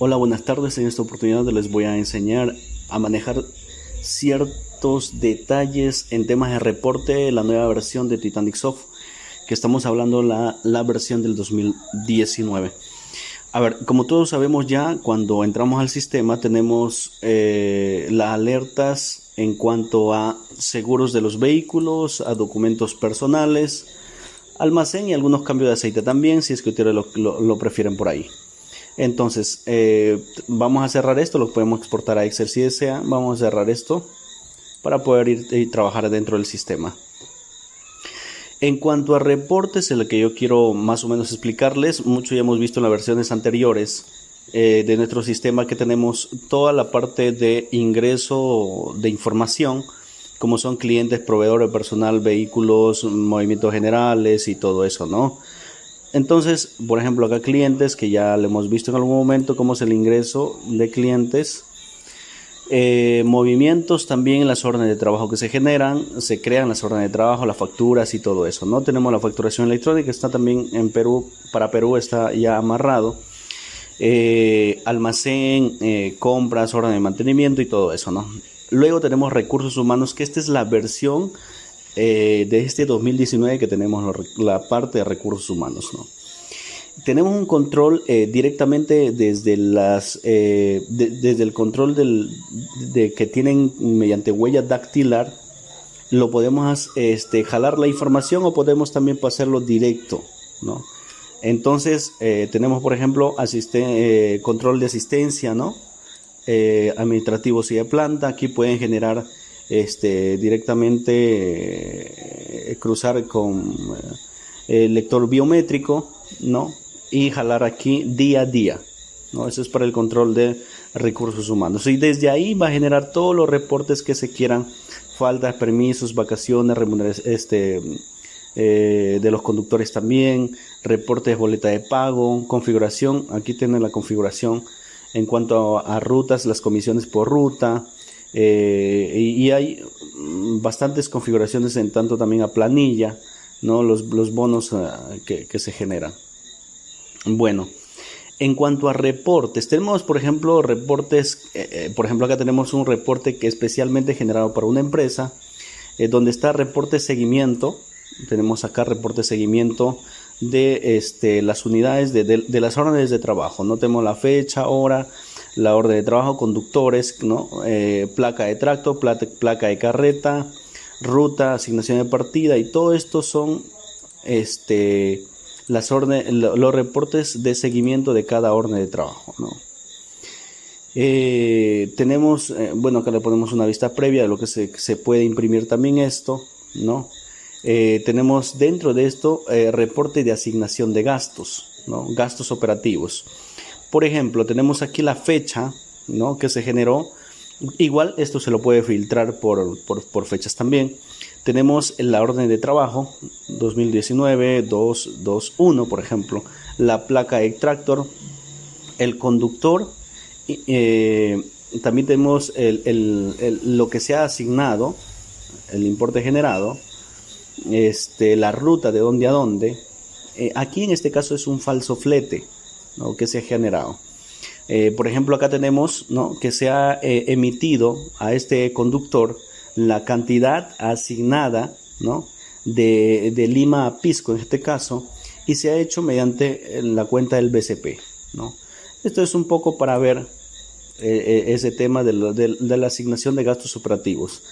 Hola, buenas tardes. En esta oportunidad les voy a enseñar a manejar ciertos detalles en temas de reporte, la nueva versión de Titanic Soft, que estamos hablando la versión del 2019. A ver, como todos sabemos ya, cuando entramos al sistema tenemos las alertas en cuanto a seguros de los vehículos, a documentos personales, almacén y algunos cambios de aceite también, si es que ustedes lo prefieren por ahí. Entonces, vamos a cerrar esto, lo podemos exportar a Excel si desea. Vamos a cerrar esto para poder ir y trabajar dentro del sistema. En cuanto a reportes, en lo que yo quiero más o menos explicarles, mucho ya hemos visto en las versiones anteriores de nuestro sistema que tenemos toda la parte de ingreso de información, como son clientes, proveedores, personal, vehículos, movimientos generales y todo eso, ¿no? Entonces, por ejemplo, acá clientes, que ya lo hemos visto en algún momento, cómo es el ingreso de clientes. Movimientos también en las órdenes de trabajo que se generan, se crean las órdenes de trabajo, las facturas y todo eso, ¿no? Tenemos la facturación electrónica, está también en Perú, para Perú está ya amarrado. Almacén, compras, orden de mantenimiento y todo eso, ¿no? Luego tenemos recursos humanos, que esta es la versión de este 2019 que tenemos la parte de recursos humanos, ¿no? Tenemos un control directamente desde desde el control de que tienen mediante huella dactilar. Lo podemos jalar la información o podemos también hacerlo directo, ¿no? Entonces tenemos, por ejemplo, control de asistencia, ¿no? Administrativos y de planta. Aquí pueden generar directamente cruzar con el lector biométrico, ¿no? Y jalar aquí día a día, ¿no? Eso es para el control de recursos humanos. Y desde ahí va a generar todos los reportes que se quieran: faltas, permisos, vacaciones, de los conductores también, reportes de boleta de pago, configuración. Aquí tienen la configuración en cuanto a rutas, las comisiones por ruta. Y hay bastantes configuraciones en tanto también a planilla, ¿no? Los bonos que se generan. Bueno, en cuanto a reportes, tenemos por ejemplo reportes, por ejemplo acá tenemos un reporte que es especialmente generado para una empresa, donde está reporte de seguimiento. Tenemos acá reporte de seguimiento de las unidades de las órdenes de trabajo, ¿no? Tenemos la fecha, hora, la orden de trabajo, conductores, ¿no? Placa de tracto, placa de carreta, ruta, asignación de partida, y todo esto son los reportes de seguimiento de cada orden de trabajo, ¿no? Tenemos, bueno, acá le ponemos una vista previa de lo que se puede imprimir también esto, ¿no? Tenemos dentro de esto reporte de asignación de gastos, ¿no? Gastos operativos. Por ejemplo, tenemos aquí la fecha, ¿no? Que se generó. Igual esto se lo puede filtrar por fechas también. Tenemos la orden de trabajo 2019 221, por ejemplo, la placa de tractor, el conductor. También tenemos lo que se ha asignado, el importe generado, la ruta de dónde a dónde. Aquí en este caso es un falso flete, ¿no? Que se ha generado. Por ejemplo, acá tenemos, ¿no? Que se ha emitido a este conductor la cantidad asignada, ¿no? de Lima a Pisco en este caso, y se ha hecho mediante la cuenta del BCP, ¿no? Esto es un poco para ver ese tema de la asignación de gastos operativos,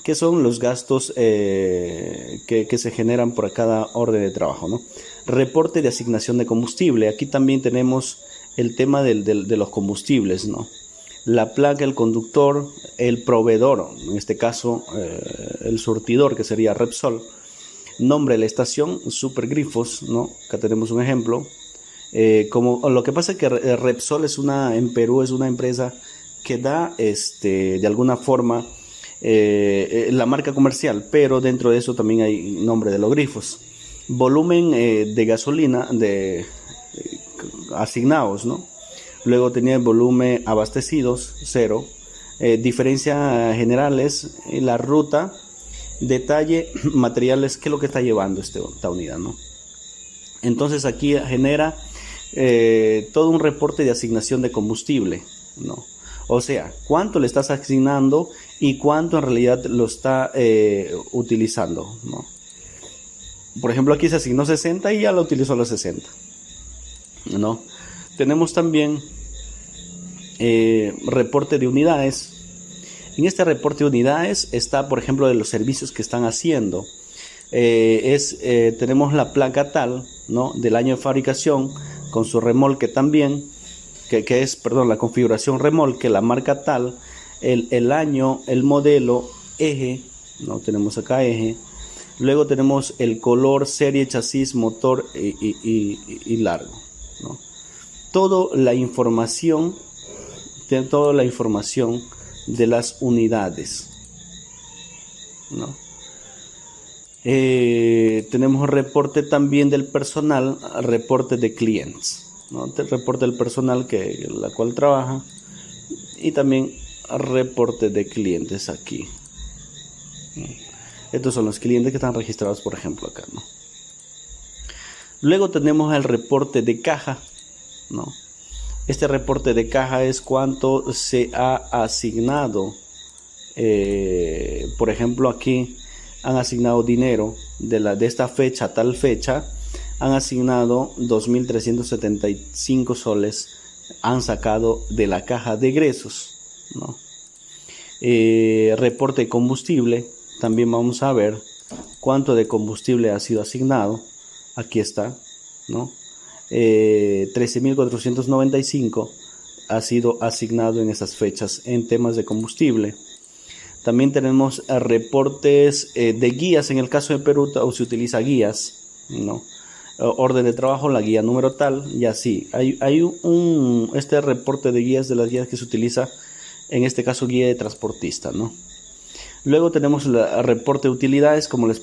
que son los gastos que se generan por cada orden de trabajo, ¿no? Reporte de asignación de combustible. Aquí también tenemos el tema de los combustibles, ¿no? La placa, el conductor, el proveedor, en este caso el surtidor, que sería Repsol, nombre de la estación, supergrifos, ¿no? Acá tenemos un ejemplo. Como lo que pasa es que Repsol en Perú es una empresa que da de alguna forma la marca comercial, pero dentro de eso también hay nombre de los grifos. Volumen de gasolina asignados, ¿no? Luego tenía el volumen abastecidos, 0. Diferencia generales, la ruta, detalle, materiales, qué es lo que está llevando esta unidad, ¿no? Entonces aquí genera todo un reporte de asignación de combustible, ¿no? O sea, cuánto le estás asignando y cuánto en realidad lo está utilizando, ¿no? Por ejemplo, aquí se asignó 60 y ya lo utilizó los 60, ¿no? Tenemos también reporte de unidades. En este reporte de unidades está, por ejemplo, de los servicios que están haciendo. Tenemos la placa tal, ¿no?, del año de fabricación, con su remolque también, que es, perdón, la configuración remolque, la marca tal, el año, el modelo, eje, ¿no? Tenemos acá eje. Luego tenemos el color, serie, chasis, motor y largo, ¿no? Toda la información de las unidades, ¿no? Tenemos reporte también del personal, reporte de clientes, ¿no? Reporte del personal la cual trabaja, y también reporte de clientes aquí. Estos son los clientes que están registrados, por ejemplo, acá, ¿no? Luego tenemos el reporte de caja, ¿no? Este reporte de caja es cuánto se ha asignado. Por ejemplo, aquí han asignado dinero de esta fecha a tal fecha. Han asignado 2.375 soles. Han sacado de la caja de egresos, ¿no? Reporte de combustible. También vamos a ver cuánto de combustible ha sido asignado. Aquí está, ¿no? 13.495 ha sido asignado en estas fechas en temas de combustible. También tenemos reportes de guías. En el caso de Perú se utiliza guías, ¿no? Orden de trabajo, la guía número tal, y así. Hay este reporte de guías, de las guías que se utiliza, en este caso guía de transportista, ¿no? Luego tenemos el reporte de utilidades, como les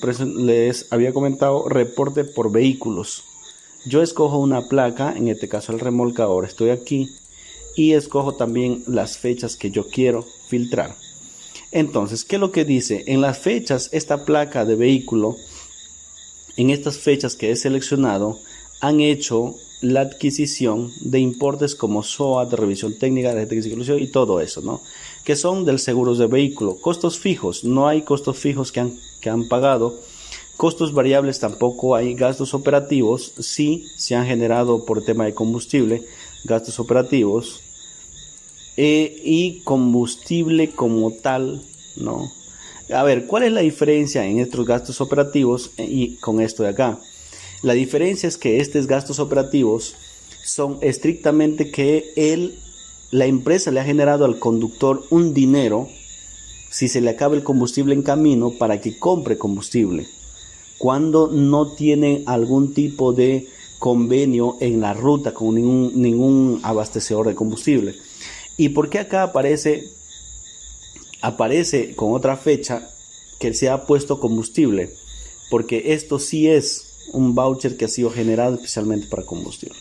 había comentado, reporte por vehículos. Yo escojo una placa, en este caso el remolcador, estoy aquí, y escojo también las fechas que yo quiero filtrar. Entonces, ¿qué es lo que dice? En las fechas, esta placa de vehículo, en estas fechas que he seleccionado, han hecho la adquisición de importes como SOAT, de revisión técnica, de inclusión y todo eso, ¿no? Que son del seguros de vehículo. Costos fijos, no hay costos fijos que han pagado. Costos variables tampoco hay. Gastos operativos sí se han generado por tema de combustible, gastos operativos, y combustible como tal, ¿no? A ver, ¿cuál es la diferencia en estos gastos operativos y con esto de acá? La diferencia es que estos gastos operativos son estrictamente que la empresa le ha generado al conductor un dinero si se le acaba el combustible en camino para que compre combustible, cuando no tiene algún tipo de convenio en la ruta con ningún abastecedor de combustible. ¿Y por qué acá aparece con otra fecha que se ha puesto combustible? Porque esto sí es un voucher que ha sido generado especialmente para combustible.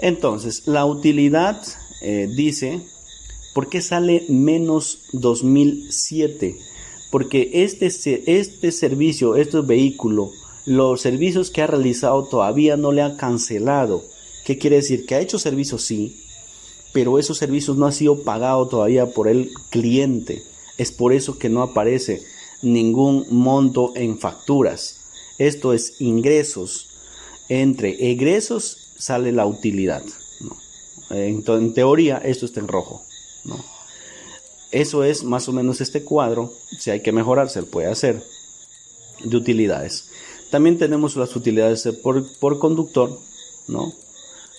Entonces, la utilidad dice, ¿por qué sale menos 2007? Porque este servicio, este vehículo, los servicios que ha realizado todavía no le ha cancelado. ¿Qué quiere decir? Que ha hecho servicios sí, pero esos servicios no han sido pagados todavía por el cliente. Es por eso que no aparece ningún monto en facturas. Esto es ingresos. Entre egresos sale la utilidad, ¿no? En teoría esto está en rojo, ¿no? Eso es más o menos este cuadro. Si hay que mejorar, se puede hacer, de utilidades. También tenemos las utilidades por conductor, ¿no?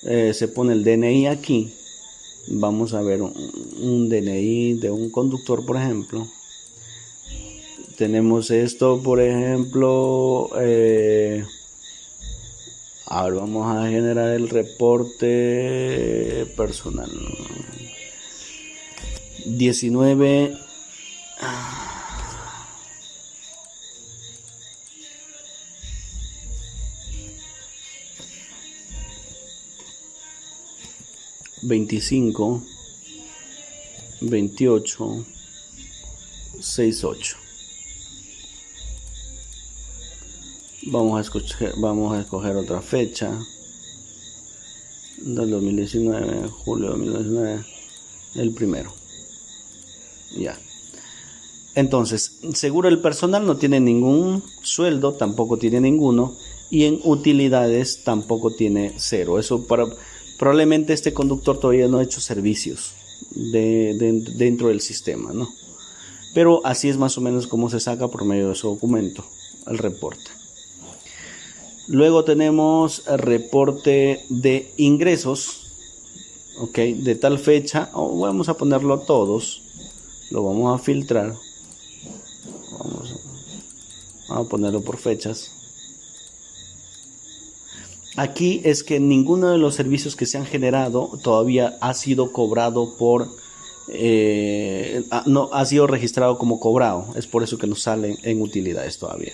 Se pone el DNI aquí. Vamos a ver un DNI de un conductor, por ejemplo. Tenemos esto, por ejemplo. Ahora vamos a generar el reporte personal. 19. $25, 28, 68. Vamos a escoger otra fecha. del 2019, julio 2019, el primero. Ya. Entonces, seguro el personal no tiene ningún sueldo, tampoco tiene ninguno, y en utilidades tampoco tiene cero. Eso probablemente este conductor todavía no ha hecho servicios dentro del sistema, ¿no? Pero así es más o menos como se saca por medio de su documento, el reporte. Luego tenemos el reporte de ingresos, ok, de tal fecha, vamos a ponerlo a todos, lo vamos a filtrar, vamos a ponerlo por fechas. Aquí es que ninguno de los servicios que se han generado todavía ha sido cobrado no ha sido registrado como cobrado, es por eso que nos salen en utilidades todavía.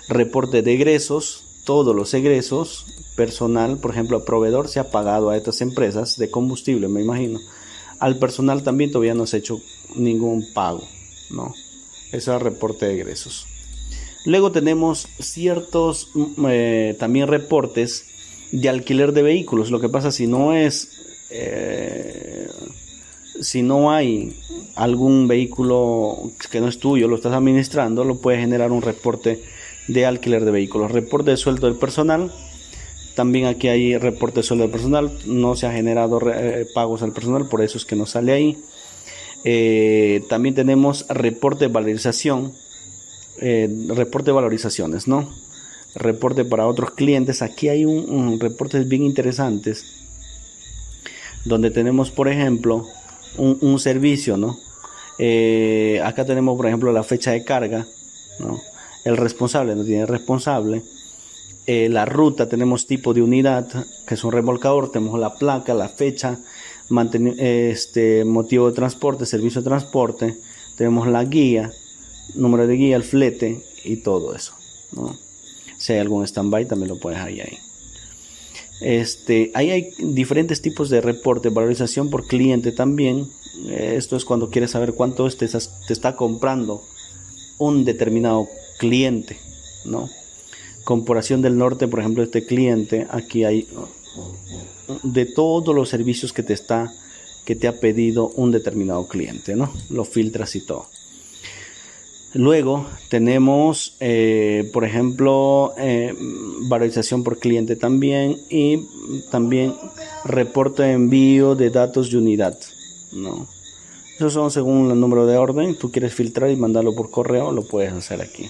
Reporte de egresos, todos los egresos, personal, por ejemplo, el proveedor se ha pagado a estas empresas de combustible, me imagino. Al personal también todavía no se ha hecho ningún pago, ¿no? Ese es el reporte de egresos. Luego tenemos ciertos también reportes de alquiler de vehículos. Lo que pasa si no hay algún vehículo que no es tuyo, lo estás administrando, lo puedes generar un reporte de alquiler de vehículos. Reporte de sueldo del personal. También aquí hay reporte de sueldo del personal. No se ha generado pagos al personal, por eso es que no sale ahí. También tenemos reporte de valorización. Reporte de valorizaciones, ¿no? Reporte para otros clientes. Aquí hay un reportes bien interesantes donde tenemos, por ejemplo, un servicio, ¿no? Acá tenemos, por ejemplo, la fecha de carga, ¿no? El responsable no tiene responsable. La ruta, tenemos tipo de unidad, que es un remolcador, tenemos la placa, la fecha, motivo de transporte, servicio de transporte, tenemos la guía, número de guía, el flete y todo eso, ¿no? Si hay algún stand-by también lo puedes ahí. Ahí hay diferentes tipos de reporte, valorización por cliente también. Esto es cuando quieres saber cuánto te está comprando un determinado cliente, ¿no? Corporación del Norte, por ejemplo, este cliente, aquí hay de todos los servicios que te ha pedido un determinado cliente, ¿no? Lo filtras y todo. Luego tenemos, por ejemplo, valorización por cliente también, y también reporte de envío de datos de unidad, ¿no? Esos son según el número de orden. Tú quieres filtrar y mandarlo por correo, lo puedes hacer aquí.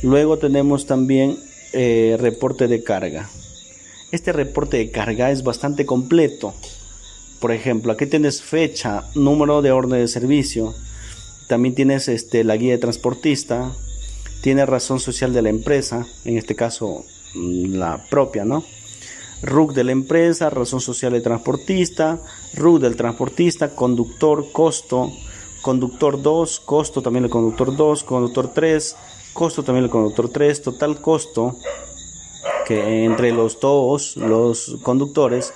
Luego tenemos también reporte de carga. Este reporte de carga es bastante completo. Por ejemplo, aquí tienes fecha, número de orden de servicio. También tienes la guía de transportista. Tienes razón social de la empresa, en este caso la propia, ¿no? RUC de la empresa, razón social del transportista, RUC del transportista, conductor, costo, conductor 2, costo también el conductor 2, conductor 3, costo también el conductor 3, total costo que entre los dos, los conductores,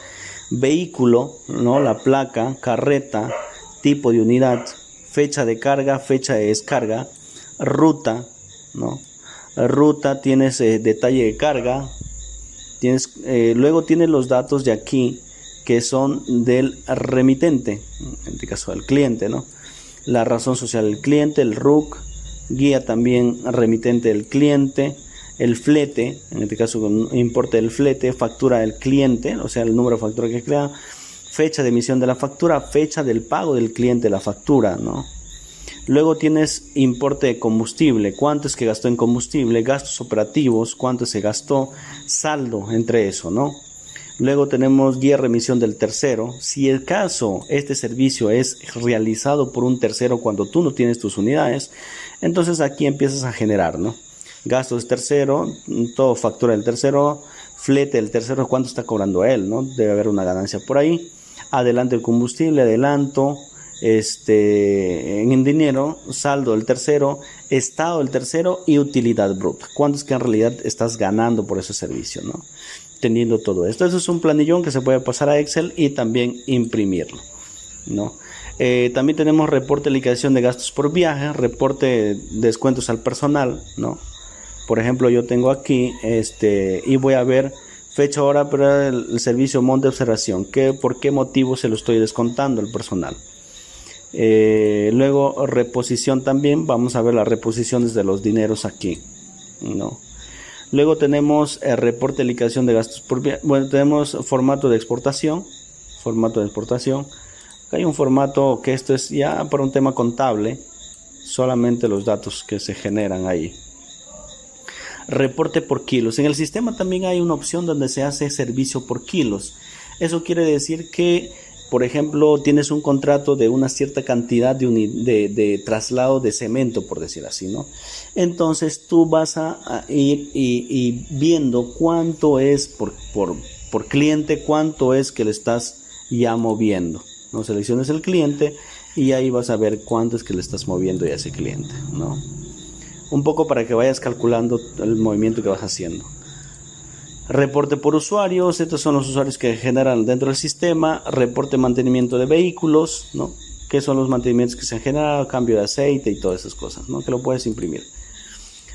vehículo, ¿no? La placa, carreta, tipo de unidad, fecha de carga, fecha de descarga, ruta, ¿no? Ruta, tienes detalle de carga, luego tienes los datos de aquí que son del remitente, en este caso del cliente, ¿no? La razón social del cliente, el RUC, guía también remitente del cliente, el flete, en este caso importe del flete, factura del cliente, o sea el número de factura que crea, fecha de emisión de la factura, fecha del pago del cliente la factura, ¿no? Luego tienes importe de combustible, cuánto es que gastó en combustible, gastos operativos, cuánto se gastó, saldo entre eso, ¿no? Luego tenemos guía de remisión del tercero. Si el caso, este servicio es realizado por un tercero cuando tú no tienes tus unidades, entonces aquí empiezas a generar, ¿no? Gastos del tercero, todo factura del tercero, flete del tercero, cuánto está cobrando él, ¿no? Debe haber una ganancia por ahí. Adelanto el combustible, adelanto, en dinero, saldo del tercero, estado del tercero y utilidad bruta. ¿Cuánto es que en realidad estás ganando por ese servicio, ¿no? Teniendo todo esto. Eso es un planillón que se puede pasar a Excel y también imprimirlo, ¿no? También tenemos reporte de liquidación de gastos por viaje, reporte de descuentos al personal, ¿no? Por ejemplo, yo tengo aquí y voy a ver fecha, hora para el servicio monte de observación, por qué motivo se lo estoy descontando al personal. Luego reposición también, vamos a ver las reposiciones de los dineros aquí, ¿no? Luego tenemos el reporte de liquidación de gastos bueno, tenemos formato de exportación. Acá hay un formato que esto es ya para un tema contable, solamente los datos que se generan ahí. Reporte por kilos. En el sistema también hay una opción donde se hace servicio por kilos. Eso quiere decir que, por ejemplo, tienes un contrato de una cierta cantidad de traslado de cemento, por decir así, ¿no? Entonces tú vas a ir y viendo cuánto es por cliente, cuánto es que le estás ya moviendo, ¿no? Selecciones el cliente y ahí vas a ver cuánto es que le estás moviendo ya a ese cliente, ¿no? Un poco para que vayas calculando el movimiento que vas haciendo. Reporte por usuarios, estos son los usuarios que generan dentro del sistema. Reporte de mantenimiento de vehículos, ¿no? Que son los mantenimientos que se han generado, cambio de aceite y todas esas cosas, ¿no? Que lo puedes imprimir.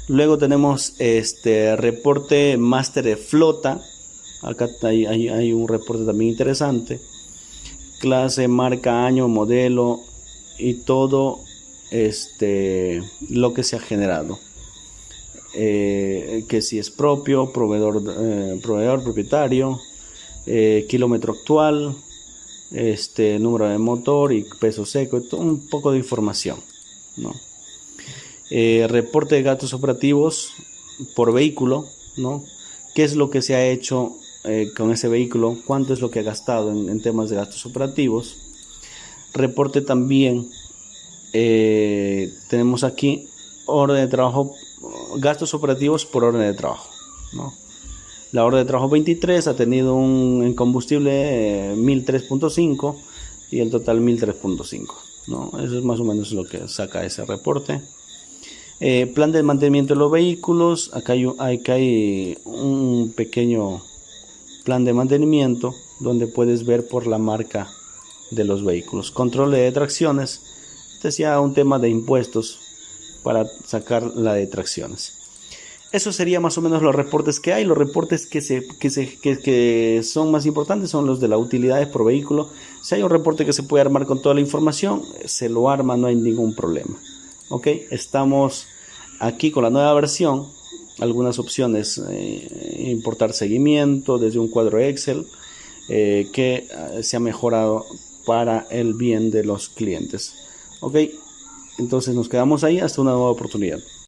Luego tenemos reporte máster de flota. Acá hay un reporte también interesante. Clase, marca, año, modelo y todo lo que se ha generado. Que si es propio, proveedor, propietario, kilómetro actual, número de motor y peso seco, un poco de información, ¿no? Reporte de gastos operativos por vehículo, ¿no? ¿Qué es lo que se ha hecho con ese vehículo? ¿Cuánto es lo que ha gastado en temas de gastos operativos? Reporte también, tenemos aquí orden de trabajo, gastos operativos por orden de trabajo, ¿no? La orden de trabajo 23 ha tenido en combustible 1003.5 y el total 1003.5, ¿no? Eso es más o menos lo que saca ese reporte. Plan de mantenimiento de los vehículos. Acá hay un pequeño plan de mantenimiento donde puedes ver por la marca de los vehículos. Control de detracciones. Este es ya un tema de impuestos para sacar la de tracciones. Eso sería más o menos los reportes que hay. Los reportes que son más importantes son los de las utilidades por vehículo. Si hay un reporte que se puede armar con toda la información, se lo arma, no hay ningún problema. Ok, estamos aquí con la nueva versión. Algunas opciones, importar seguimiento desde un cuadro Excel, que se ha mejorado para el bien de los clientes. Ok, entonces nos quedamos ahí hasta una nueva oportunidad.